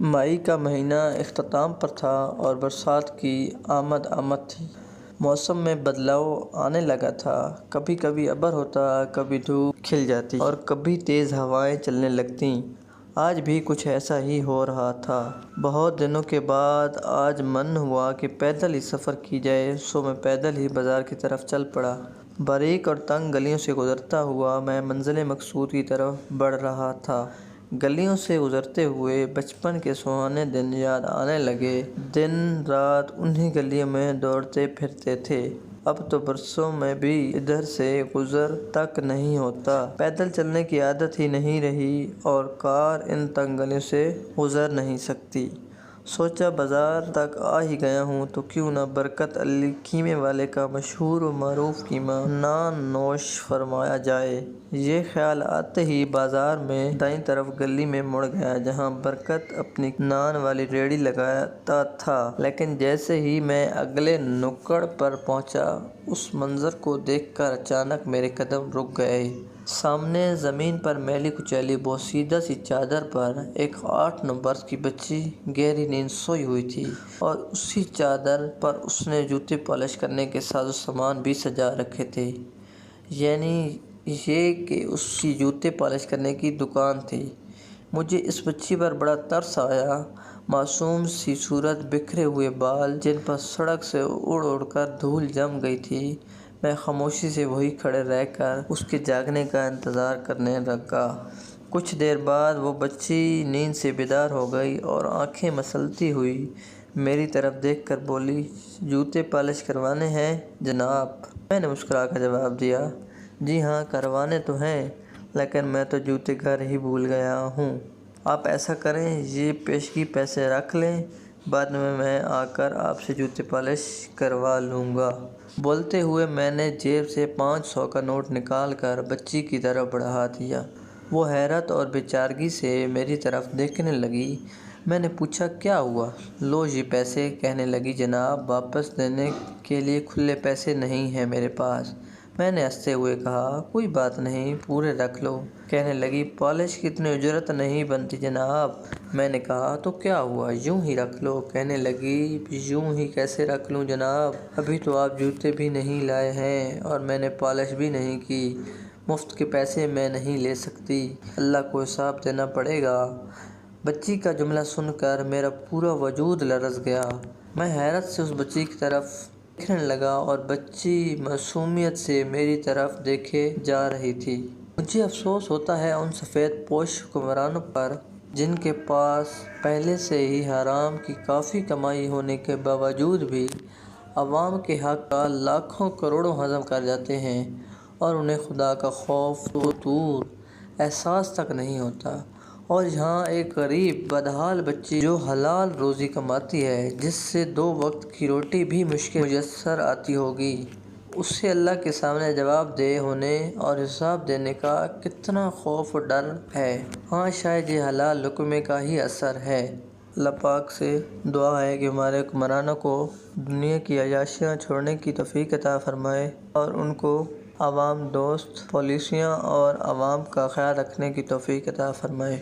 مئی کا مہینہ اختتام پر تھا اور برسات کی آمد تھی۔ موسم میں بدلاؤ آنے لگا تھا۔ کبھی کبھی ابر ہوتا، کبھی دھوپ کھل جاتی اور کبھی تیز ہوائیں چلنے لگتیں۔ آج بھی کچھ ایسا ہی ہو رہا تھا۔ بہت دنوں کے بعد آج من ہوا کہ پیدل ہی سفر کی جائے، سو میں پیدل ہی بازار کی طرف چل پڑا۔ باریک اور تنگ گلیوں سے گزرتا ہوا میں منزل مقصود کی طرف بڑھ رہا تھا۔ گلیوں سے گزرتے ہوئے بچپن کے سہانے دن یاد آنے لگے۔ دن رات انہی گلیوں میں دوڑتے پھرتے تھے۔ اب تو برسوں میں بھی ادھر سے گزر تک نہیں ہوتا۔ پیدل چلنے کی عادت ہی نہیں رہی اور کار ان تنگ گلیوں سے گزر نہیں سکتی۔ سوچا بازار تک آ ہی گیا ہوں تو کیوں نہ برکت علی قیمے والے کا مشہور و معروف قیمہ نان نوش فرمایا جائے۔ یہ خیال آتے ہی بازار میں دائیں طرف گلی میں مڑ گیا جہاں برکت اپنی نان والی ریہڑی لگاتا تھا، لیکن جیسے ہی میں اگلے نکڑ پر پہنچا اس منظر کو دیکھ کر اچانک میرے قدم رک گئے۔ سامنے زمین پر میلی کچیلی بوسیدہ سی چادر پر ایک 8-9 برس کی بچی گہری نیند سوئی ہوئی تھی اور اسی چادر پر اس نے جوتے پالش کرنے کے ساز و سامان بھی سجا رکھے تھے۔ یعنی یہ کہ اس کی جوتے پالش کرنے کی دکان تھی۔ مجھے اس بچی پر بڑا ترس آیا۔ معصوم سی صورت، بکھرے ہوئے بال جن پر سڑک سے اڑ اڑ کر دھول جم گئی تھی۔ میں خاموشی سے وہیں کھڑے رہ کر اس کے جاگنے کا انتظار کرنے لگا۔ کچھ دیر بعد وہ بچی نیند سے بیدار ہو گئی اور آنکھیں مسلتی ہوئی میری طرف دیکھ کر بولی، جوتے پالش کروانے ہیں جناب؟ میں نے مسکرا کر جواب دیا، جی ہاں کروانے تو ہیں، لیکن میں تو جوتے گھر ہی بھول گیا ہوں۔ آپ ایسا کریں، یہ پیشگی پیسے رکھ لیں، بعد میں آ کر آپ سے جوتے پالش کروا لوں گا۔ بولتے ہوئے میں نے جیب سے 500 کا نوٹ نکال کر بچی کی طرف بڑھا دیا۔ وہ حیرت اور بے چارگی سے میری طرف دیکھنے لگی۔ میں نے پوچھا، کیا ہوا؟ لو یہ پیسے۔ کہنے لگی، جناب واپس دینے کے لیے کھلے پیسے نہیں ہیں میرے پاس۔ میں نے ہنستے ہوئے کہا، کوئی بات نہیں، پورے رکھ لو۔ کہنے لگی، پالش کی اتنی اجرت نہیں بنتی جناب۔ میں نے کہا، تو کیا ہوا، یوں ہی رکھ لو۔ کہنے لگی، یوں ہی کیسے رکھ لوں جناب، ابھی تو آپ جوتے بھی نہیں لائے ہیں اور میں نے پالش بھی نہیں کی، مفت کے پیسے میں نہیں لے سکتی، اللہ کو حساب دینا پڑے گا۔ بچی کا جملہ سن کر میرا پورا وجود لرز گیا۔ میں حیرت سے اس بچی کی طرف دیکھنے لگا اور بچی معصومیت سے میری طرف دیکھے جا رہی تھی۔ مجھے افسوس ہوتا ہے ان سفید پوش حکمرانوں پر جن کے پاس پہلے سے ہی حرام کی کافی کمائی ہونے کے باوجود بھی عوام کے حق کا لاکھوں کروڑوں ہضم کر جاتے ہیں اور انہیں خدا کا خوف تو دور احساس تک نہیں ہوتا۔ اور یہاں ایک غریب بدحال بچی جو حلال روزی کماتی ہے، جس سے 2 وقت کی روٹی بھی مشکل میسر آتی ہوگی، اسے اللہ کے سامنے جواب دہ ہونے اور حساب دینے کا کتنا خوف و ڈر ہے۔ ہاں شاید یہ حلال لقمے کا ہی اثر ہے۔ اللہ پاک سے دعا ہے کہ ہمارے حکمرانوں کو دنیا کی عیاشیاں چھوڑنے کی توفیق عطا فرمائے اور ان کو عوام دوست پالیسیاں اور عوام کا خیال رکھنے کی توفیق عطا فرمائے۔